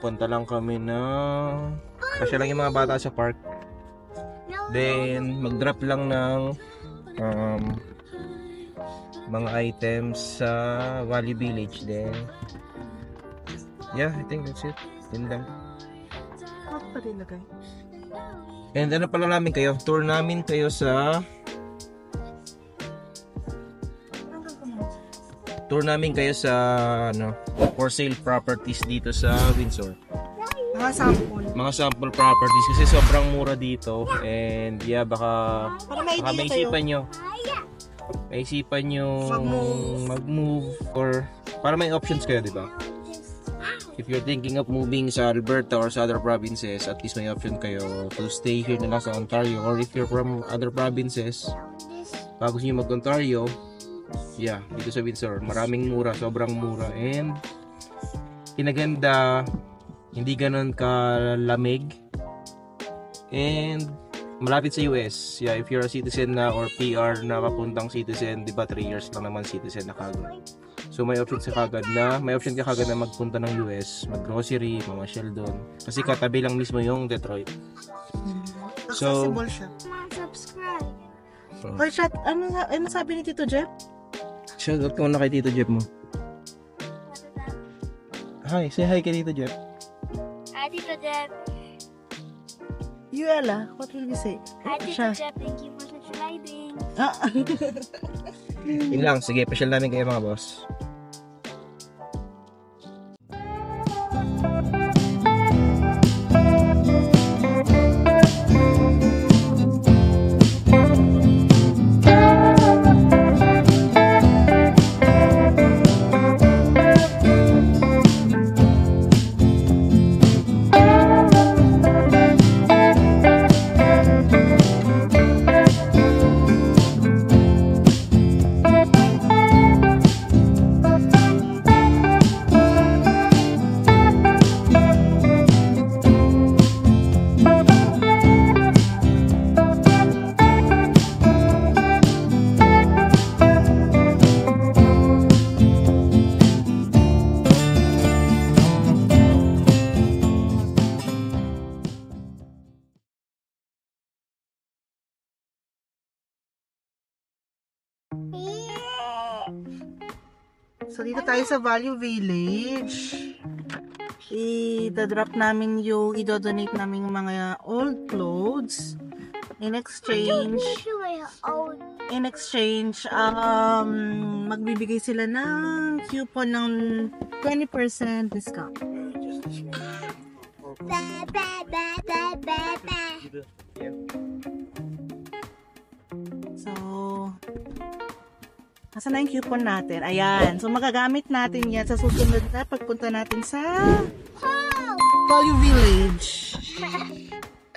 Punta lang kami na kasi lang yung mga bata sa park. Then mag-drop lang ng mga items sa Valley Village. Then yeah, I think that's it. Yun lang. And ano pala namin kayo? Tour namin kayo sa ano, for sale properties dito sa Windsor. Mga sample properties kasi sobrang mura dito. And yeah, baka maisipan nyo mag-move or para may options kayo, di ba? If you're thinking of moving sa Alberta or sa other provinces, at least may option kayo to stay here na lang sa Ontario. Or if you're from other provinces, pag gusto nyo mag-Ontario, yeah, dito sa Windsor, maraming mura, sobrang mura. And kinaganda, hindi ganun kalamig. And malapit sa US. Yeah, if you're a citizen na or PR na papuntang citizen, di ba 3 years lang naman citizen na kagad. So may option ka kagad na magpunta ng US, mag-grocery, mamasyal doon. Kasi katabi lang mismo yung Detroit. So, accessible siya. Subscribe. Hoy, chat, ano sabi ni Tito Jeff? shoutout ka muna kay Tito Jeff mo. Hi, say hi kay Tito Jeff. Hi, Tito Jeff. Ella, what will you say? Hi, Tito Jeff. Thank you for subscribing. Yun lang, sige, pasyal namin kayo mga boss. So, dito tayo sa Value Village. I-drop namin yung, i-donate namin yung mga old clothes. In exchange, magbibigay sila ng coupon ng 20% discount. So, nasaan na yung coupon natin? Ayan. So, magagamit natin yan sa susunod na pagpunta natin sa Value Village.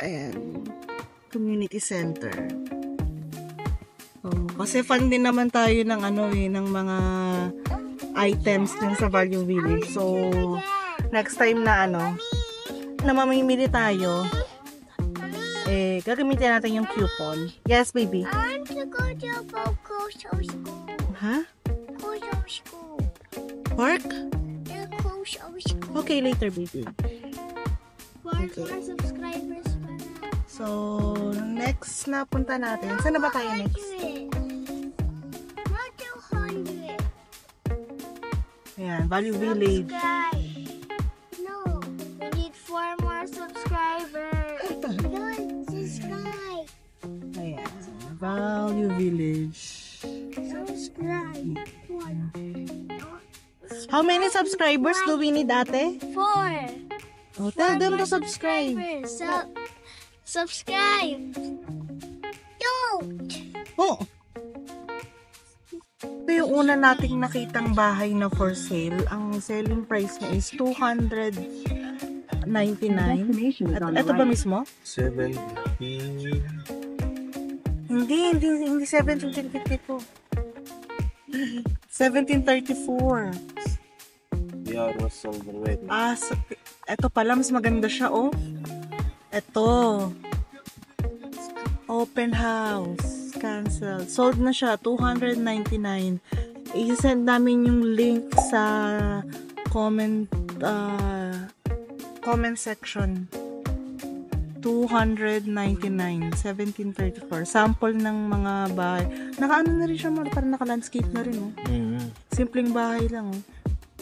Ayan. Community Center. So, kasi fan din naman tayo ng ng mga items din sa Value Village. So, next time na na mamimili tayo, gagamitin natin yung coupon. Yes, baby? I want to go to Coastal School. Ha? Coastal School. Park? The Coastal School. Okay, later, baby. For our subscribers. So, next na punta natin. Saan na ba tayo next? 100. Ayan, Value Village. No, we need 4 more subscribers. Don't subscribe. Ayan, Value Village. Subscribe. How many subscribers do we need, ate? 4. Oh, tell them to subscribe. Subscribe. Don't. Oh. Ito yung una nating nakitang bahay na for sale. Ang selling price niya is $299. Ito ba mismo? 17. Hindi 1752. 1734. Yeah, it was sold already. Ito pala, mas maganda siya, oh. Ito. Open house. Cancel. Sold na siya, $299. I-send namin yung link sa comment comment section. 299, 1734. Sample ng mga bahay. Nakaano na rin siya, parang naka-landscape na rin, oh. Simpleng bahay lang, oh.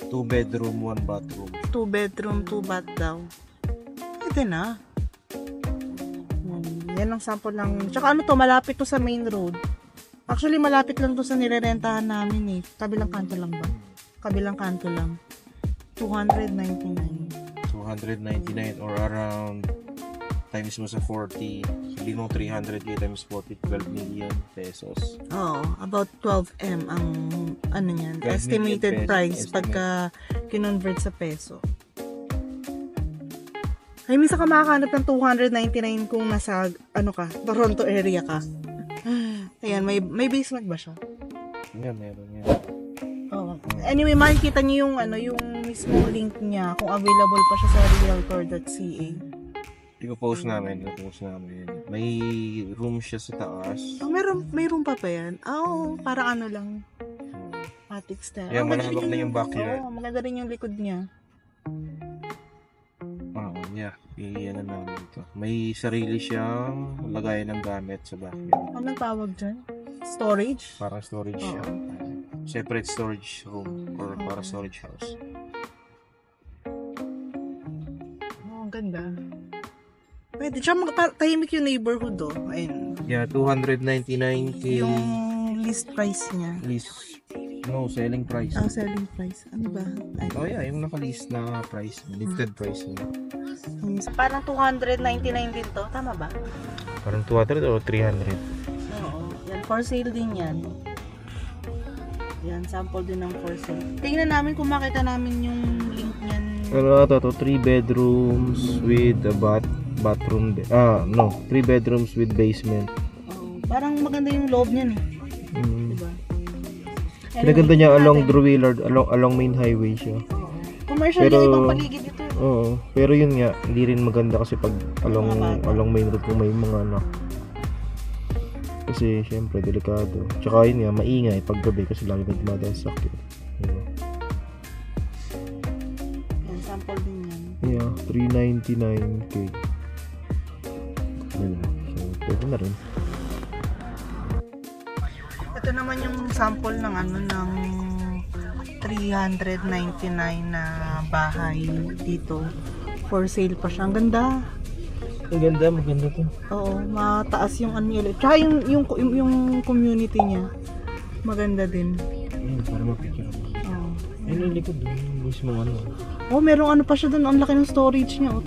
2 bedroom, 1 bathroom. 2 bedroom, 2 bath daw. Pwede na. Yan ang sample lang. Tsaka ano to, malapit to sa main road. Actually, malapit lang to sa nirerentahan namin eh. Kabilang kanto lang ba? Kabilang kanto lang. 299. 299 or around times mo sa 40. Sabi mo 300k times 40, 12 million pesos. Oo, about 12M ang ano yan, 12 estimated million pesos, price pagka kinonvert sa peso. Ay, minsan ka makakahanap ng 299 kung nasa, ano ka, Toronto area ka. Ayan, may basement ba siya? Yan, meron yan. Oh. Anyway, makikita niyo yung ano, yung mismo link niya kung available pa siya sa realtor.ca. I-post namin. May room siya sa taas. Oh, may room pa yan? Oo, parang ano lang. Attic style. Yeah, Ang malawak ganda na yung backyard. Oo, maganda rin yung likod niya. Yeah. Iyan na namin ito. May sarili siyang lagayan ng gamit sa backyard. Anong tawag dyan? Storage? Parang storage siya. Separate storage room or para storage house. Oh, ang ganda. Pwede. Tsaka tahimik yung neighborhood, oh. Ayun. Yeah, 299k. Yung list price niya. Selling price. Ang selling price. Ano ba? Ay. Oh yeah, yung naka-list na price. Listed price niya. Parang 299 din to. Tama ba? Parang 200 o 300. Oo. Yan, for sale din yan. Yan, sample din ng for sale. Tingnan namin kung makita namin yung link niyan. Ano ito? 3 bedrooms with a bathroom. 3 bedrooms with basement. Oo. Parang maganda yung loob niyan eh. Diba? Pinaganda niya along Drew Willard, along main highway siya. Commercial Pero, yung ibang paligid ito. Oo. Pero yun nga, hindi rin maganda kasi pag along main road kung may mga anak. Kasi syempre delikado. Tsaka yun nga, maingay pag gabi kasi lagi may dumadaan sa sakit. Diba? Yan, sample din yan. Yeah, 399k. So, pwede na rin. Ito naman yung sample ng ng 399 na bahay dito. For sale pa siya. Ang ganda. Maganda to. Oo, mataas yung ano yun. Tsaka yung community niya. Maganda din. Para mapicture ako. Oo. Ayun yung likod doon, yung mismo ano. Oh, merong ano pa siya doon. Ang laki ng storage niya. Oh,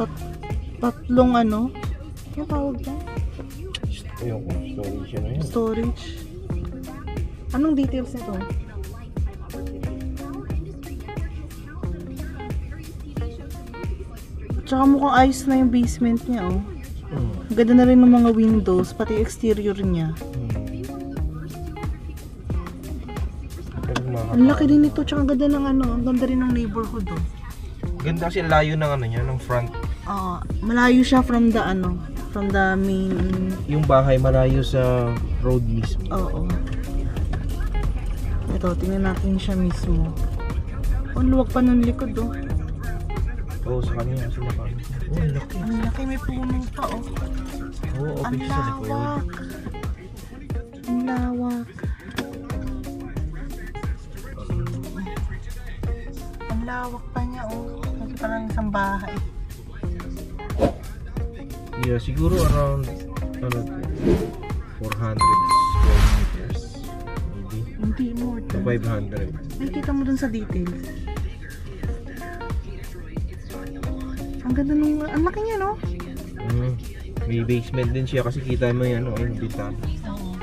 tatlong ano. Yung tawag dyan? Ayun ko, storage siya na yan. Storage. Anong details nito? Tsaka mukhang ayos na yung basement niya, oh. Ganda na rin ng mga windows, pati exterior niya. Ang laki din ito, tsaka ganda ng ang ganda rin ng neighborhood, oh. Ganda kasi layo ng niya, ng front. Malayo siya from the main. Yung bahay malayo sa road mismo. Oo. Ito, tingnan natin siya mismo. Ang luwag pa ng likod, oh. Oo, sa kanya kasi nakano. Oh, ang laki. Ang laki, may puno pa, oh. Oo, Ang okay sa likod. lawak. Ang lawak. Ang lawak pa niya, oh. Kasi parang isang bahay. Yeah, siguro around 400 square meters. Maybe. Hindi more To than. 500. Nakikita mo dun sa details. Ang ganda nung, ang laki niya, no? May basement din siya kasi kita mo yan, yung bintana. Oo.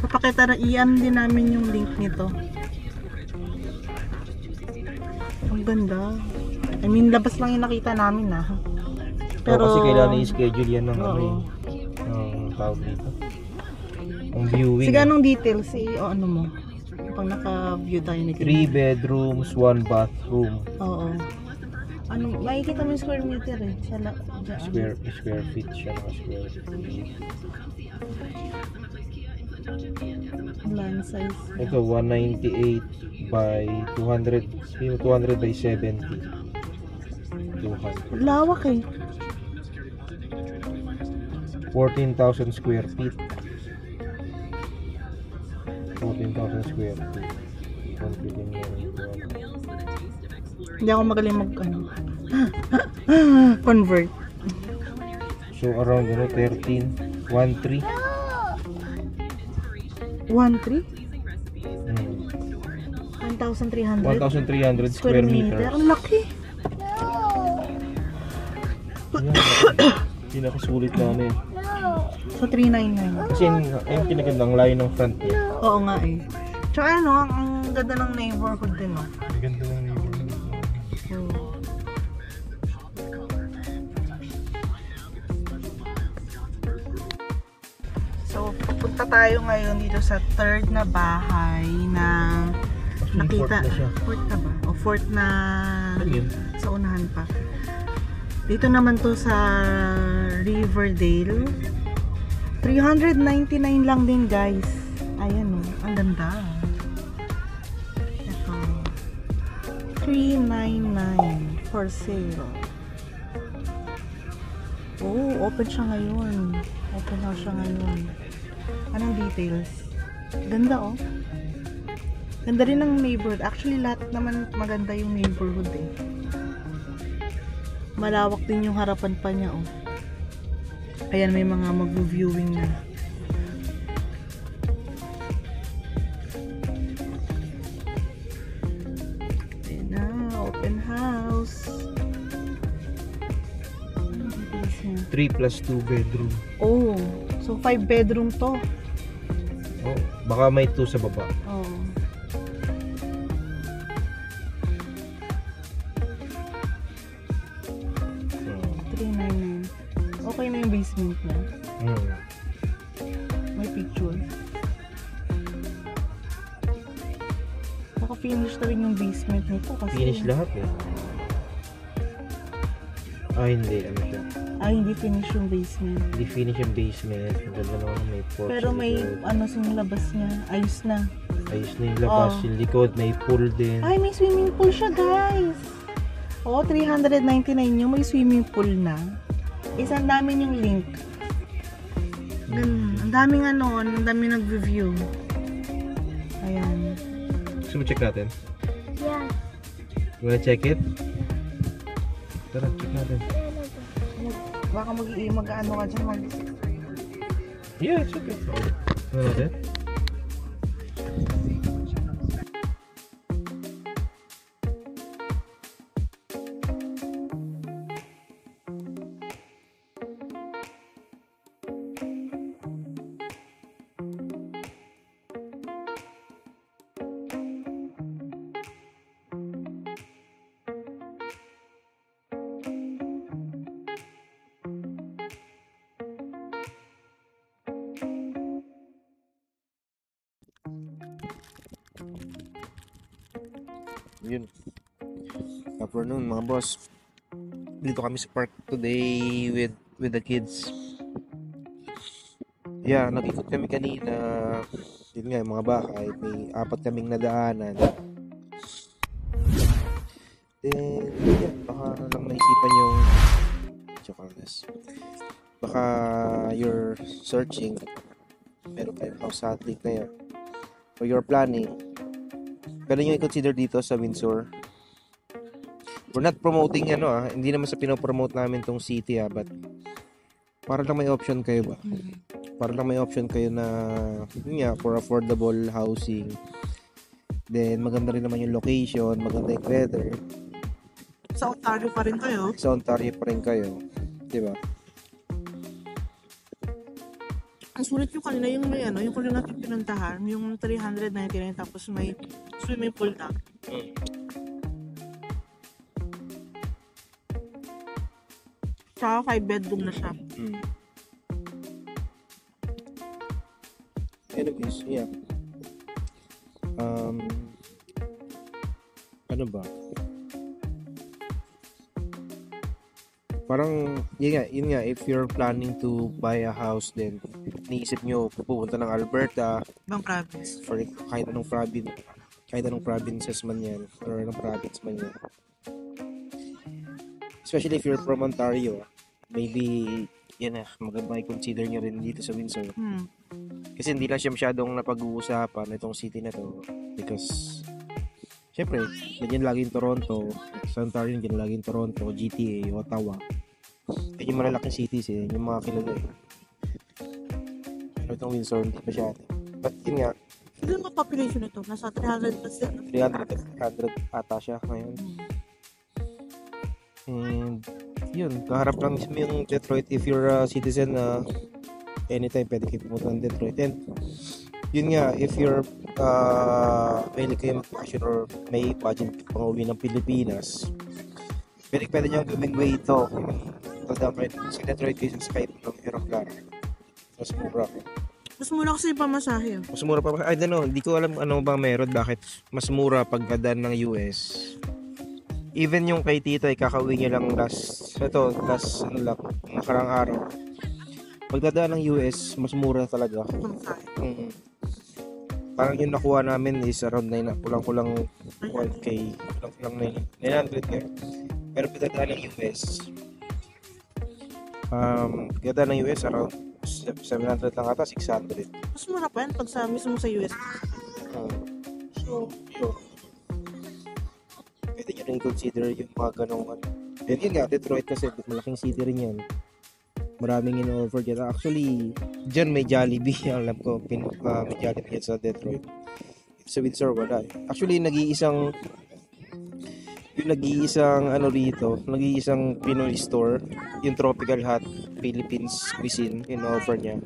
Papakita na din namin yung link nito. Ang ganda. I mean, labas lang yung nakita namin, ah. Pero kasi kailangan i-schedule yan ng tawag dito. Ang viewing. Sige, anong details? Ano mo? Pag naka-view tayo na 3 bedrooms, 1 bathroom. Oo. Ano, makikita mo yung square meter eh. Square feet siya, square feet. Land size. Ito, 198 by 200. 200 by 70. 200. Lawak eh. 14,000 square feet. 14,000 square feet. Confident mo ito. Hindi ako magaling convert. So around 13, 13. 1,300? 1,300 square meter. Ang laki. Pinakasulit na ano eh. So 399. Kasi yung pinagandang layo ng front niya. Oo nga eh. Tsaka ano, ang ganda ng neighborhood din, no? Ang ganda ng neighborhood. So, pupunta tayo ngayon dito sa third na bahay na nakita. Fourth na siya. Fourth na ba? O fourth na Ano yun? sa unahan pa. Dito naman to sa Riverdale. 399 lang din, guys. Ayan, oh. Ang ganda. Ito. 399 for sale. Oh, open siya ngayon. Open house siya ngayon. Anong details? Ganda, oh. Ganda rin ng neighborhood. Actually, lahat naman maganda yung neighborhood, eh. Malawak din yung harapan pa niya, oh. Ayan, may mga mag-viewing na. Ayan na, open house. 3 plus 2 bedroom. Oh, so 5 bedroom to. Oh, baka may 2 sa baba. Oh. Okay na yung basement niya. May picture. Naka-finish na rin yung basement nito kasi... Finish lahat eh. Hindi. Ano siya? Hindi finish yung basement. Hindi finish yung basement. Ang ganda naman may porch. Pero may ano yung labas niya. Ayos na. Ayos na yung labas. Yung likod may pool din. Ay, may swimming pool siya, guys. Oh, 399 yung may swimming pool na. Isang dami yung link. Ganun. Ang daming ano, ang daming nag-review. Ayan. Gusto mo check natin? Yeah. You wanna check it? Tara, check natin. Baka mag-ano ka dyan. Yeah, it's okay. Ano natin? Yun. Afternoon mga boss. Dito kami sa park today with the kids. Yeah, nag-ikot kami kanina. Yun nga, yung mga bahay. May 4 kaming nadaanan. Then, yeah, baka lang naisipan yung baka you're searching. Meron kayong house hunting kayo. Or you're planning. Pwede nyo i-consider dito sa Windsor. We're not promoting hindi naman sa pinopromote namin tong city but para lang may option kayo ba? Para lang may option kayo na for affordable housing. Then maganda rin naman yung location, maganda yung weather. Sa Ontario pa rin kayo? Sa Ontario pa rin kayo. Diba? Ang sulit yung kanina, yung may yung kanina natin pinuntahan, yung 399 tapos may swimming pool na. Tsaka 5 bedroom na siya. Anyways, yeah. Ano ba? parang, yun nga, if you're planning to buy a house, then, niisip nyo, pupunta ng Alberta, Ibang province. for kahit anong provinces man yan, or anong province man yan. Especially if you're from Ontario, maybe, yan na, maganda i-consider nyo rin dito sa Windsor. Kasi hindi lang siya masyadong napag-uusapan itong city na to. Because, syempre, nandiyan laging Toronto, sa Ontario nandiyan laging Toronto, GTA, Ottawa. Yan yung malalaking cities eh, yung mga kilala eh. Pero itong Windsor, hindi masyado. But yun nga, Ilan ba population nito? Nasa 300%. 300 ata siya ngayon. And yun, kaharap lang mismo yung Detroit. If you're a citizen na anytime pwede kayo pumunta ng Detroit. And yun nga, if you're pwede kayo mag-action or may budget pang uwi ng Pilipinas, pwede nyo gawing way ito. Sa Detroit kayo sa Skype ng aeroplano. Mas mura. Mas muna kasi yung pamasahe. Mas mura pa ba? I don't know. Hindi ko alam ano bang meron. Bakit mas mura pagdadaan ng US. Even yung kay tita, kakauwi niya lang last nakarang araw. Pagdadaan ng US, mas mura talaga. Pamasahe. Parang yung nakuha namin is around 9, kulang-kulang 1K. Kulang-kulang 900K. Pero pagdadaan ng US, around 700 lang ata, 600. Mas mura pa yan pag sa mismo sa US. So, yun. Pwede nyo rin consider yung mga ganong ano. And yun nga, Detroit kasi malaking city rin yan. Maraming in-offer dyan. Actually, dyan may Jollibee. Alam ko, may Jollibee yan sa Detroit. Sa Windsor, wala eh. Actually, nag-iisang Pinoy store, yung Tropical Hut Philippines Cuisine, in-offer niya.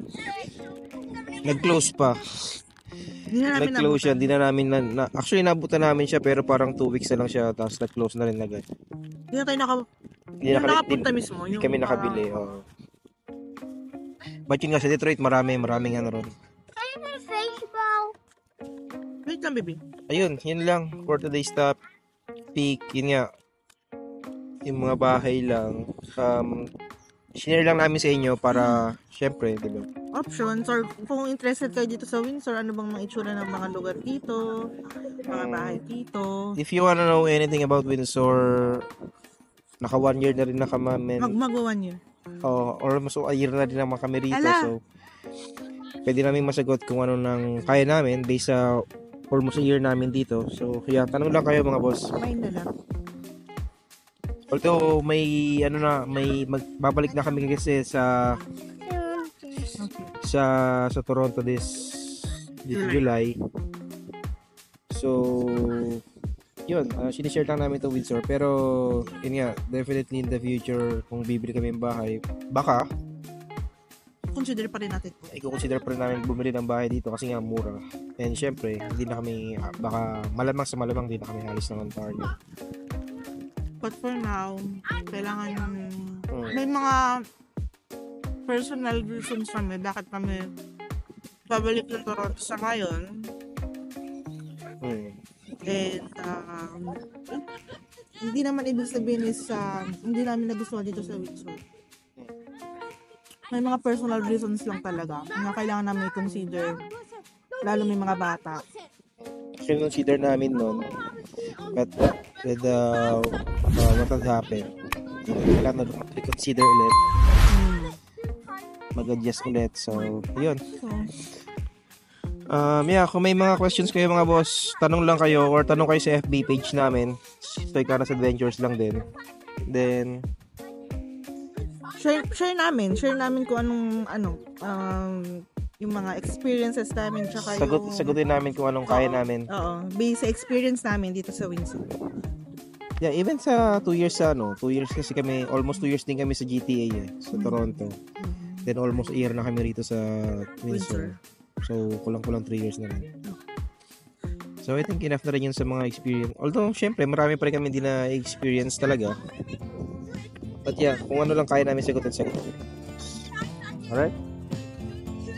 Nag-close pa. Hindi na namin Nag-close siya, hindi na namin actually nabutan namin siya pero parang 2 weeks na lang siya tapos nag-close na rin agad. Hindi na tayo nakapunta mismo. Hindi kami nakabili. But yun nga sa Detroit, maraming ano ron. Can you play baseball? Wait lang, baby. Ayun, yun lang for today's topic. Yun nga, yung mga bahay lang. Share lang namin sa inyo para, syempre, di ba? Options or kung interested kayo dito sa Windsor, ano bang mga itsura ng mga lugar dito, mga bahay dito. If you wanna know anything about Windsor, naka 1 year na rin na kami. Mag-1 year. Or mas a year na rin naman kami rito. Ala! So, pwede namin masagot kung ano nang kaya namin based sa almost a year namin dito. So, kaya tanong lang kayo mga boss. Kumain na lang. Although may magbabalik na kami kasi sa Toronto this July. So yun, sinishare lang namin to Windsor pero yun nga, definitely in the future kung bibili kami ng bahay, baka Consider pa rin natin po. i-consider pa rin namin bumili ng bahay dito kasi nga mura. And syempre, hindi na kami baka malamang hindi na kami halis ng Ontario. But for now, kailangan may mga personal reasons kami bakit kami babalik ng Toronto sa ngayon. And hindi naman ibig sabihin is hindi namin nagustuhan dito sa Windsor. May mga personal reasons lang talaga na kailangan namin i-consider, lalo may mga bata. Consider namin nun, but with what had happened, kailangan na consider ulit, mag-adjust ulit. So yun. Kung may mga questions kayo mga boss, tanong lang kayo or tanong kayo sa FB page namin, Toy Canas Adventures lang din. Then share namin kung anong yung mga experiences namin tsaka sagutin namin kung anong kaya namin. Oo, based sa experience namin dito sa Windsor. Yeah, even sa 2 years 2 years kasi kami, almost 2 years din kami sa GTA sa Toronto. Then almost a year na kami rito sa Windsor. So kulang-kulang 3 years na rin. So I think enough na rin yun sa mga experience. Although syempre marami pa rin kami hindi na experience talaga. But yeah, kung ano lang kaya namin sagutin. Alright?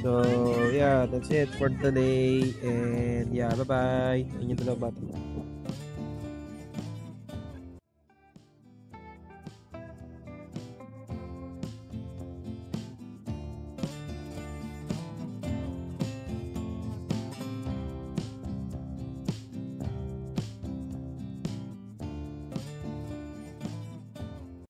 So yeah, that's it for today. And yeah, bye-bye. Inyo talaga bata.